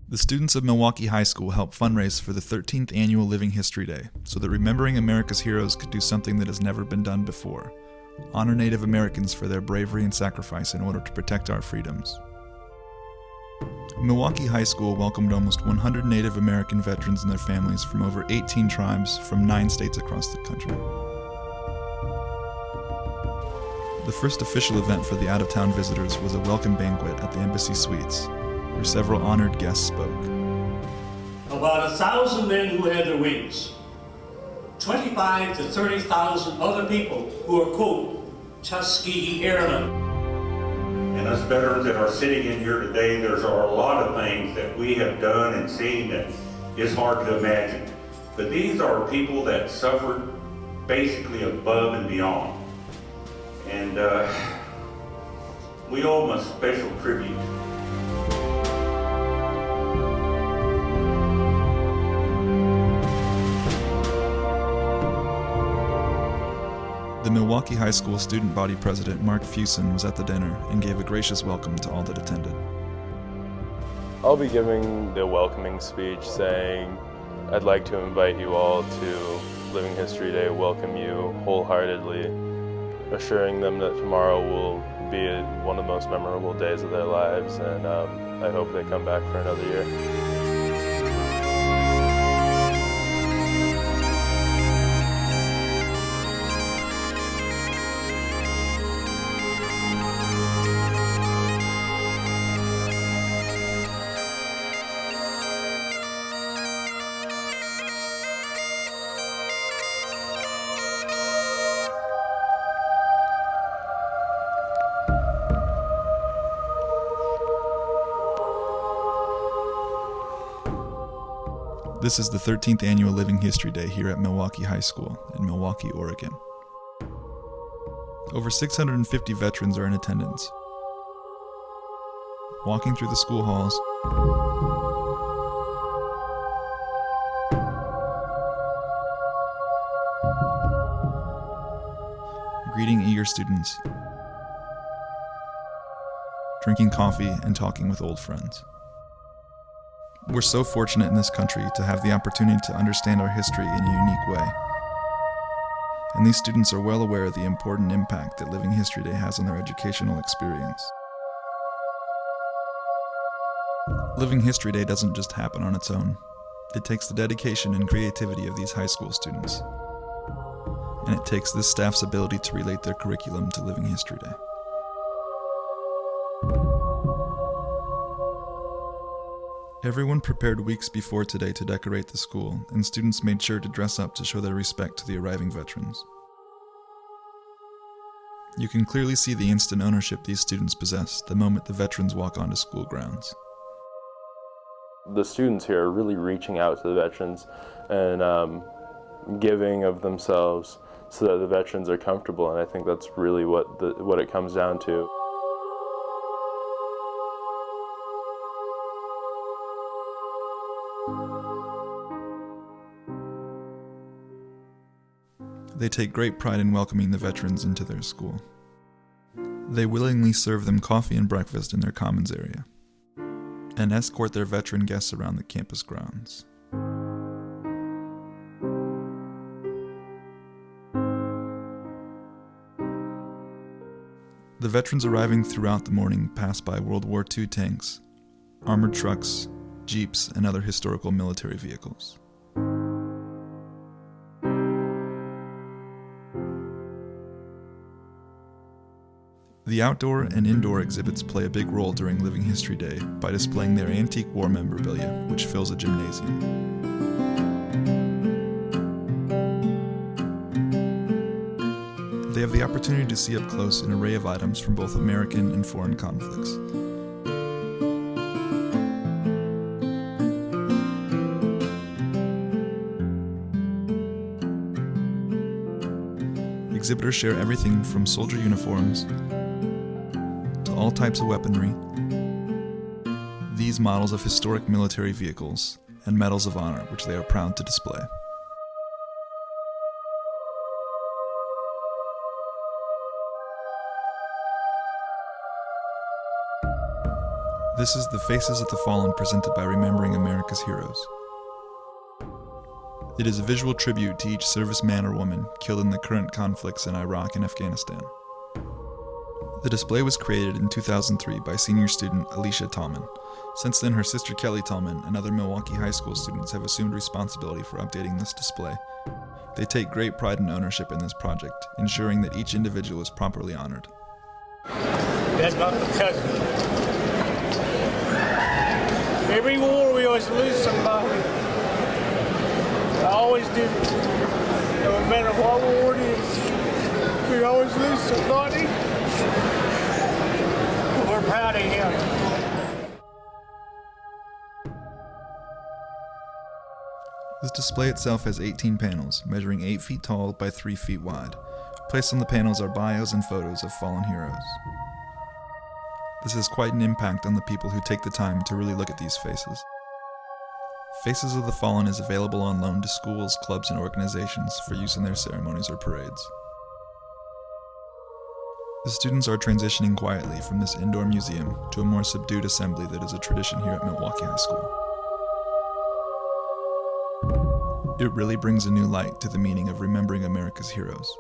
The students of Milwaukie High School helped fundraise for the 13th annual Living History Day so that remembering America's heroes could do something that has never been done before: honor Native Americans for their bravery and sacrifice in order to protect our freedoms. Milwaukie High School welcomed almost 100 Native American veterans and their families from over 18 tribes from 9 states across the country. The first official event for the out-of-town visitors was a welcome banquet at the Embassy Suites, where several honored guests spoke. About 1,000 men who had their wings, 25 to 30,000 other people who are, quote, Tuskegee Airmen. And us veterans that are sitting in here today, there's a lot of things that we have done and seen that is hard to imagine. But these are people that suffered basically above and beyond. And we owe them a special tribute. The Milwaukie High School student body president Mark Fuson was at the dinner and gave a gracious welcome to all that attended. I'll be giving the welcoming speech saying, I'd like to invite you all to Living History Day, welcome you wholeheartedly, assuring them that tomorrow will be one of the most memorable days of their lives, and I hope they come back for another year. This is the 13th annual Living History Day here at Milwaukie High School in Milwaukie, Oregon. Over 650 veterans are in attendance. Walking through the school halls, greeting eager students, drinking coffee and talking with old friends. We're so fortunate in this country to have the opportunity to understand our history in a unique way. And these students are well aware of the important impact that Living History Day has on their educational experience. Living History Day doesn't just happen on its own. It takes the dedication and creativity of these high school students. And it takes this staff's ability to relate their curriculum to Living History Day. Everyone prepared weeks before today to decorate the school, and students made sure to dress up to show their respect to the arriving veterans. You can clearly see the instant ownership these students possess the moment the veterans walk onto school grounds. The students here are really reaching out to the veterans and giving of themselves so that the veterans are comfortable, and I think that's really what it comes down to. They take great pride in welcoming the veterans into their school. They willingly serve them coffee and breakfast in their commons area, and escort their veteran guests around the campus grounds. The veterans arriving throughout the morning pass by World War II tanks, armored trucks, jeeps, and other historical military vehicles. The outdoor and indoor exhibits play a big role during Living History Day by displaying their antique war memorabilia, which fills a gymnasium. They have the opportunity to see up close an array of items from both American and foreign conflicts. Exhibitors share everything from soldier uniforms to all types of weaponry, these models of historic military vehicles, and medals of honor, which they are proud to display. This is the Faces of the Fallen presented by Remembering America's Heroes. It is a visual tribute to each serviceman or woman killed in the current conflicts in Iraq and Afghanistan. The display was created in 2003 by senior student Alicia Tallman. Since then, her sister Kelly Tallman and other Milwaukie High School students have assumed responsibility for updating this display. They take great pride and ownership in this project, ensuring that each individual is properly honored. That's not the cousin. Every war we always lose somebody. I always do. No matter what war it is, we always lose somebody. We're proud of him. This display itself has 18 panels, measuring 8 feet tall by 3 feet wide. Placed on the panels are bios and photos of fallen heroes. This has quite an impact on the people who take the time to really look at these faces. Faces of the Fallen is available on loan to schools, clubs, and organizations for use in their ceremonies or parades. The students are transitioning quietly from this indoor museum to a more subdued assembly that is a tradition here at Milwaukie High School. It really brings a new light to the meaning of remembering America's heroes.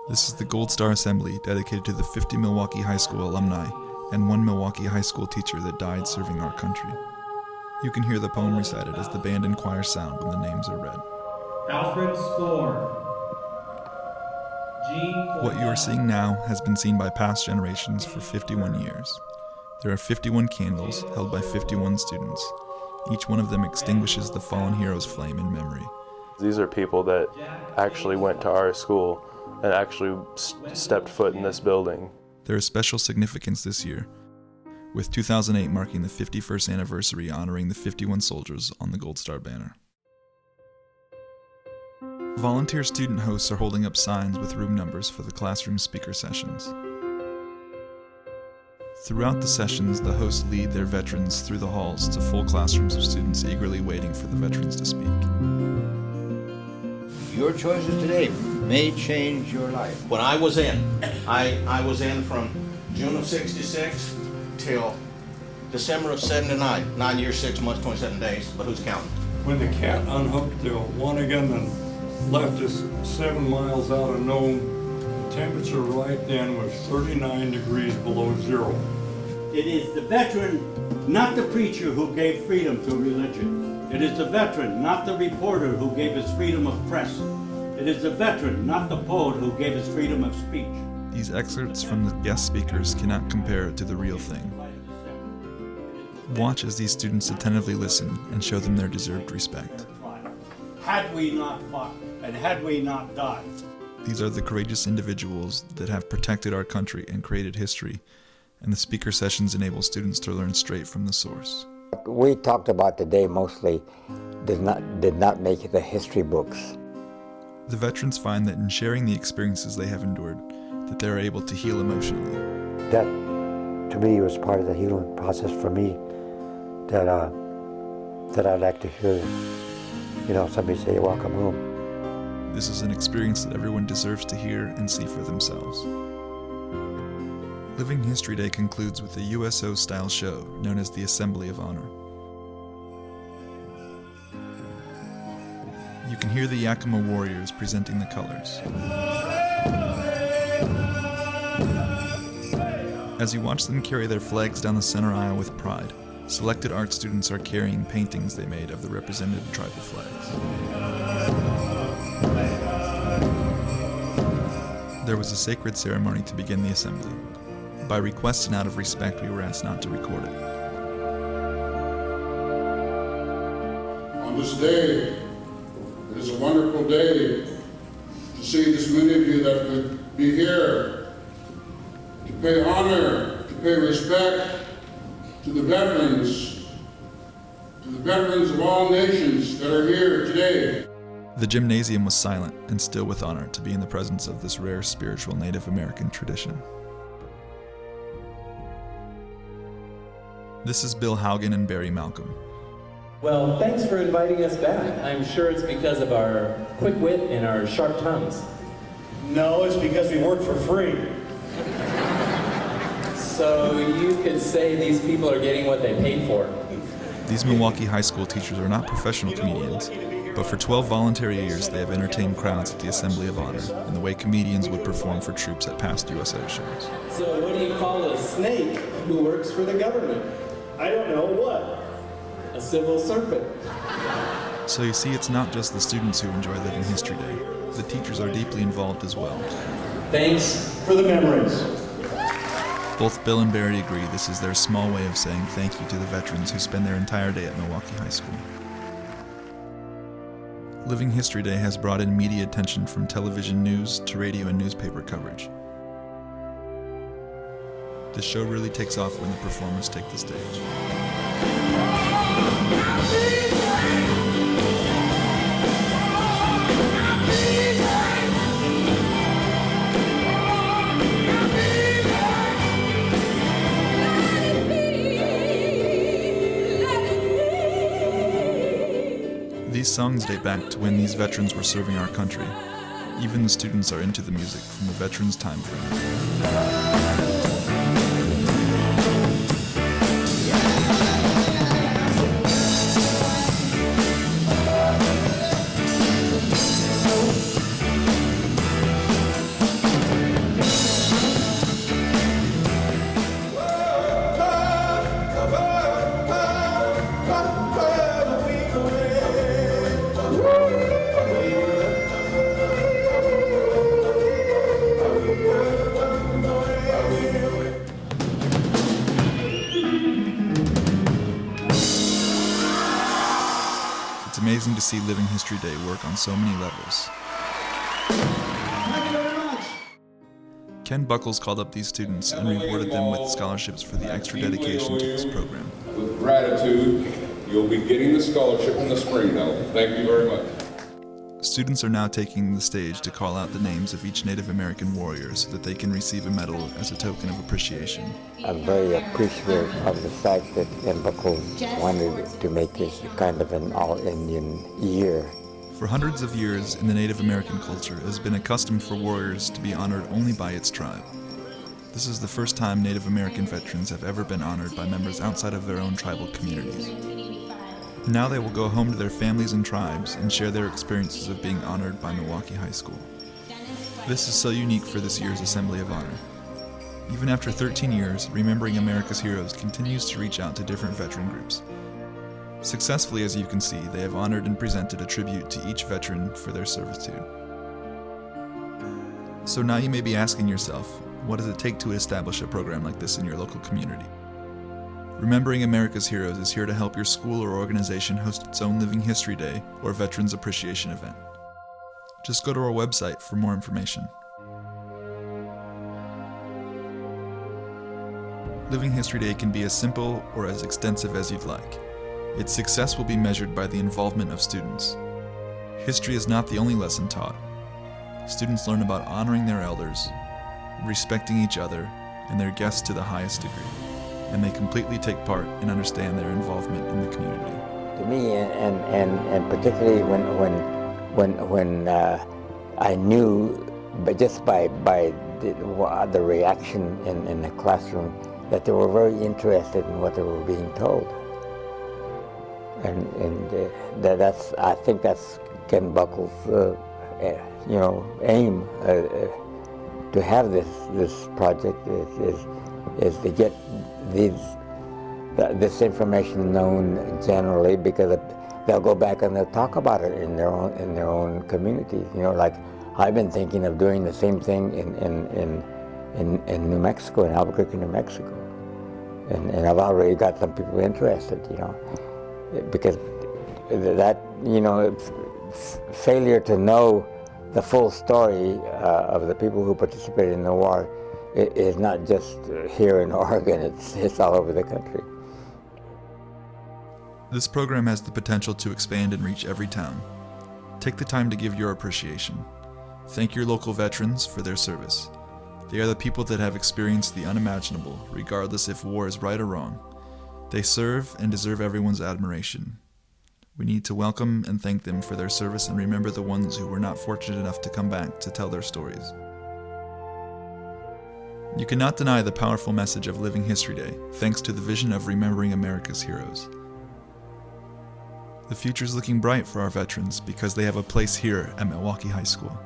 This is the Gold Star Assembly dedicated to the 50 Milwaukie High School alumni and one Milwaukie High School teacher that died serving our country. You can hear the poem recited as the band and choir sound when the names are read. Alfred Spohr. What you are seeing now has been seen by past generations for 51 years. There are 51 candles held by 51 students. Each one of them extinguishes the fallen hero's flame in memory. These are people that actually went to our school and actually stepped foot in this building. There is special significance this year, with 2008 marking the 51st anniversary honoring the 51 soldiers on the Gold Star banner. Volunteer student hosts are holding up signs with room numbers for the classroom speaker sessions. Throughout the sessions, the hosts lead their veterans through the halls to full classrooms of students eagerly waiting for the veterans to speak. Your choices today may change your life. When I was in, I was in from June of '66 till December of '79. 9 years, 6 months, 27 days, but who's counting? When the cat unhooked the Wanigan and left us 7 miles out of Nome, the temperature right then was 39 degrees below zero. It is the veteran, not the preacher, who gave freedom to religion. It is the veteran, not the reporter, who gave us freedom of press. It is the veteran, not the poet, who gave us freedom of speech. These excerpts from the guest speakers cannot compare to the real thing. Watch as these students attentively listen and show them their deserved respect. Had we not fought, and had we not died. These are the courageous individuals that have protected our country and created history, and the speaker sessions enable students to learn straight from the source. We talked about today mostly did not make the history books. The veterans find that in sharing the experiences they have endured, that they are able to heal emotionally. That, to me, was part of the healing process for me. That I'd like to hear, somebody say, "Welcome home." This is an experience that everyone deserves to hear and see for themselves. Living History Day concludes with a USO-style show known as the Assembly of Honor. You can hear the Yakima warriors presenting the colors. As you watch them carry their flags down the center aisle with pride, selected art students are carrying paintings they made of the representative tribal flags. There was a sacred ceremony to begin the assembly. By request and out of respect, we were asked not to record it. On this day, it is a wonderful day to see this many of you that could be here to pay honor, to pay respect to the veterans of all nations that are here today. The gymnasium was silent and still with honor to be in the presence of this rare spiritual Native American tradition. This is Bill Haugen and Barry Malcolm. Well, thanks for inviting us back. I'm sure it's because of our quick wit and our sharp tongues. No, it's because we work for free. So you could say these people are getting what they paid for. These Milwaukie High School teachers are not professional comedians, but for 12 voluntary years they have entertained crowds at the Assembly of Honor in the way comedians would perform for troops at past USA shows. So what do you call a snake who works for the government? I don't know what. A civil servant. So you see, it's not just the students who enjoy Living History Day. The teachers are deeply involved as well. Thanks for the memories. Both Bill and Barry agree this is their small way of saying thank you to the veterans who spend their entire day at Milwaukie High School. Living History Day has brought in media attention from television news to radio and newspaper coverage. The show really takes off when the performers take the stage. These songs date back to when these veterans were serving our country. Even the students are into the music from the veterans' time frame. It's amazing to see Living History Day work on so many levels. Thank you very much. Ken Buckles called up these students and rewarded them with scholarships for the extra dedication to this program. With gratitude, you'll be getting the scholarship in the spring, though. Thank you very much. Students are now taking the stage to call out the names of each Native American warrior so that they can receive a medal as a token of appreciation. I'm very appreciative of the fact that Ken Buckles wanted to make this kind of an all-Indian year. For hundreds of years in the Native American culture, it has been a custom for warriors to be honored only by its tribe. This is the first time Native American veterans have ever been honored by members outside of their own tribal communities. Now they will go home to their families and tribes and share their experiences of being honored by Milwaukie High School. This is so unique for this year's Assembly of Honor. Even after 13 years, Remembering America's Heroes continues to reach out to different veteran groups. Successfully, as you can see, they have honored and presented a tribute to each veteran for their servitude. So now you may be asking yourself, what does it take to establish a program like this in your local community? Remembering America's Heroes is here to help your school or organization host its own Living History Day or Veterans Appreciation event. Just go to our website for more information. Living History Day can be as simple or as extensive as you'd like. Its success will be measured by the involvement of students. History is not the only lesson taught. Students learn about honoring their elders, respecting each other, and their guests to the highest degree. And they completely take part and understand their involvement in the community. To me, and particularly when I knew, but just by the reaction in the classroom, that they were very interested in what they were being told, and that's I think that's Ken Buckles' aim to have this project is to get this information known generally, because they'll go back and they'll talk about it in their own communities. Like I've been thinking of doing the same thing in New Mexico, in Albuquerque, New Mexico, and I've already got some people interested. Because that failure to know the full story of the people who participated in the war is not just here in Oregon, it's all over the country. This program has the potential to expand and reach every town. Take the time to give your appreciation. Thank your local veterans for their service. They are the people that have experienced the unimaginable, regardless if war is right or wrong. They serve and deserve everyone's admiration. We need to welcome and thank them for their service and remember the ones who were not fortunate enough to come back to tell their stories. You cannot deny the powerful message of Living History Day, thanks to the vision of remembering America's heroes. The future is looking bright for our veterans because they have a place here at Milwaukie High School.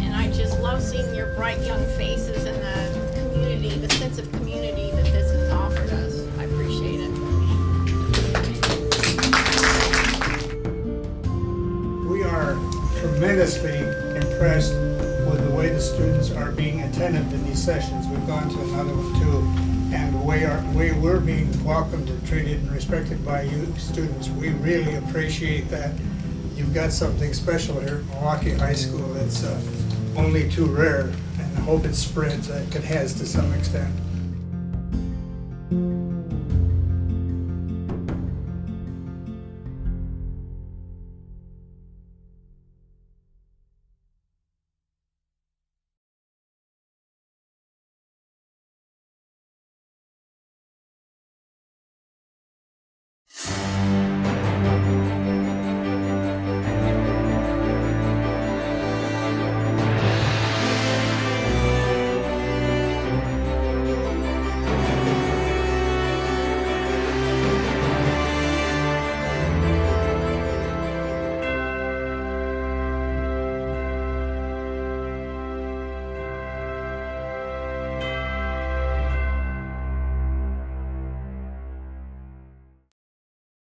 And I just love seeing your bright young faces and the community, the sense of community that this has offered us. I appreciate it. We are tremendously impressed with the way the students are being attentive in these sessions. We've gone to another one too. And the way we're being welcomed and treated and respected by you students, we really appreciate that. You've got something special here at Milwaukie High School that's only too rare, and I hope it spreads like it has to some extent.